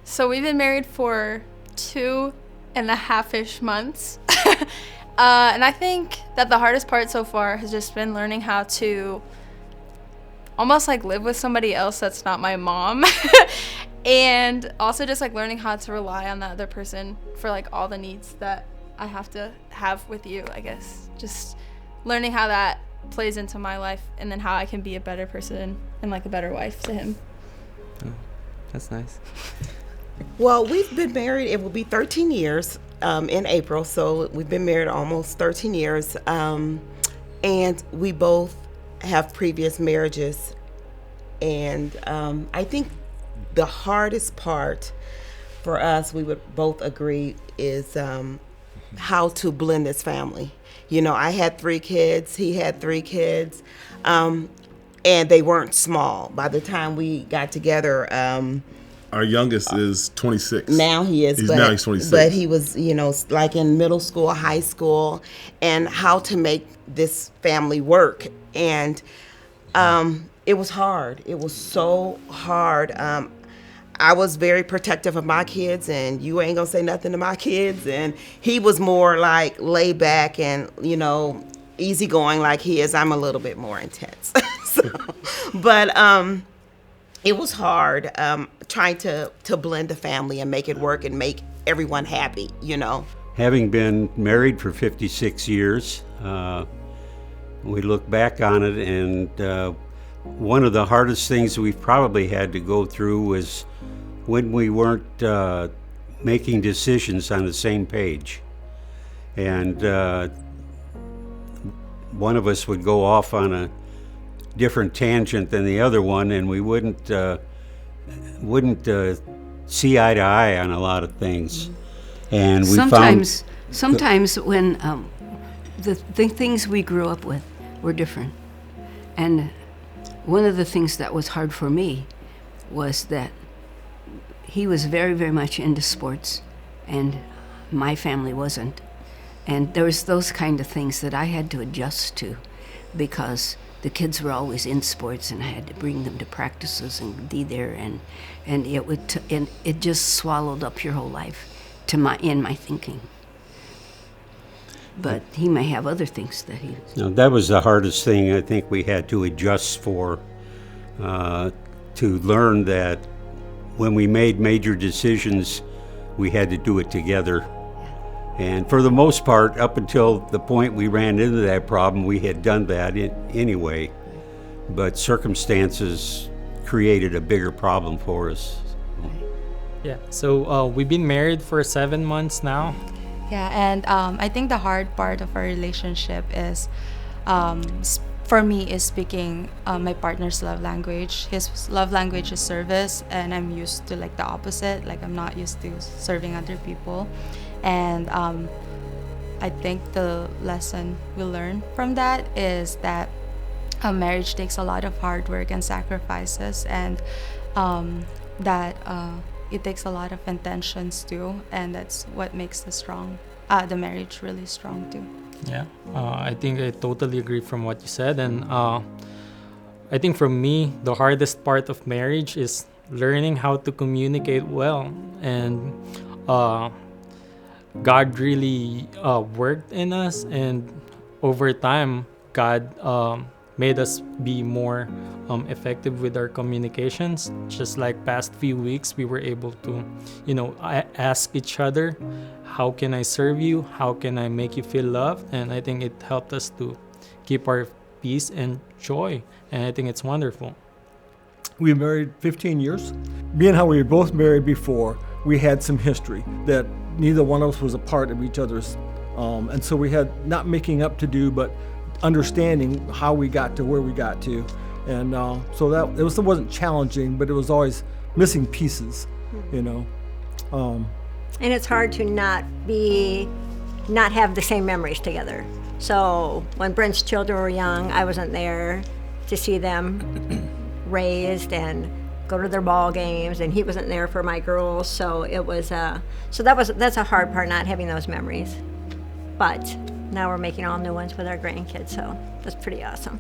So we've been married for 2.5-ish months. And I think that the hardest part so far has just been learning how to almost like live with somebody else that's not my mom. And also just like learning how to rely on the other person for like all the needs that I have to have with you, I guess. Just learning how that plays into my life and then how I can be a better person and like a better wife to him. Oh, that's nice. Well, we've been married, it will be 13 years in April, so we've been married almost 13 years. And we both have previous marriages. And I think the hardest part for us, we would both agree, is how to blend this family. You know, I had 3 kids, he had 3 kids, and they weren't small. By the time we got together, our youngest is 26. now he is, Now he's 26. but he was, you know, like in middle school, high school, and how to make this family work. And it was hard. It was so hard. I was very protective of my kids, and you ain't gonna say nothing to my kids. And he was more like laid back and, you know, easygoing like he is. I'm a little bit more intense. But it was hard trying to blend the family and make it work and make everyone happy, you know. Having been married for 56 years, we look back on it, and one of the hardest things we've probably had to go through was when we weren't making decisions on the same page. And one of us would go off on a different tangent than the other one, and we wouldn't see eye to eye on a lot of things. And we sometimes when the things we grew up with were different. And one of the things that was hard for me was that he was very, very much into sports, and my family wasn't. And there was those kind of things that I had to adjust to, because the kids were always in sports, and I had to bring them to practices and be there, and it just swallowed up your whole life in my thinking. But he may have other things that he... No, that was the hardest thing I think we had to adjust for, to learn that when we made major decisions, we had to do it together. And for the most part, up until the point we ran into that problem, we had done that anyway. But circumstances created a bigger problem for us. Yeah, so we've been married for 7 months now. Yeah, and I think the hard part of our relationship is, for me, is speaking my partner's love language. His love language is service, and I'm used to like the opposite. Like I'm not used to serving other people. And I think the lesson we learn from that is that a marriage takes a lot of hard work and sacrifices, and that it takes a lot of intentions too, and that's what makes the marriage really strong too. Yeah, I think I totally agree from what you said, and I think for me, the hardest part of marriage is learning how to communicate well, and God really worked in us, and over time, God made us be more effective with our communications. Just like past few weeks, we were able to, ask each other, how can I serve you? How can I make you feel loved? And I think it helped us to keep our peace and joy. And I think it's wonderful. We were married 15 years. Being how we were both married before, we had some history that neither one of us was a part of each other's. And so we had not making up to do, but understanding how we got to where we got to. And so that it wasn't challenging, but it was always missing pieces, And it's hard to not have the same memories together. So when Brent's children were young, I wasn't there to see them raised and go to their ball games, and he wasn't there for my girls. So it was that's a hard part, not having those memories. But now we're making all new ones with our grandkids, so that's pretty awesome.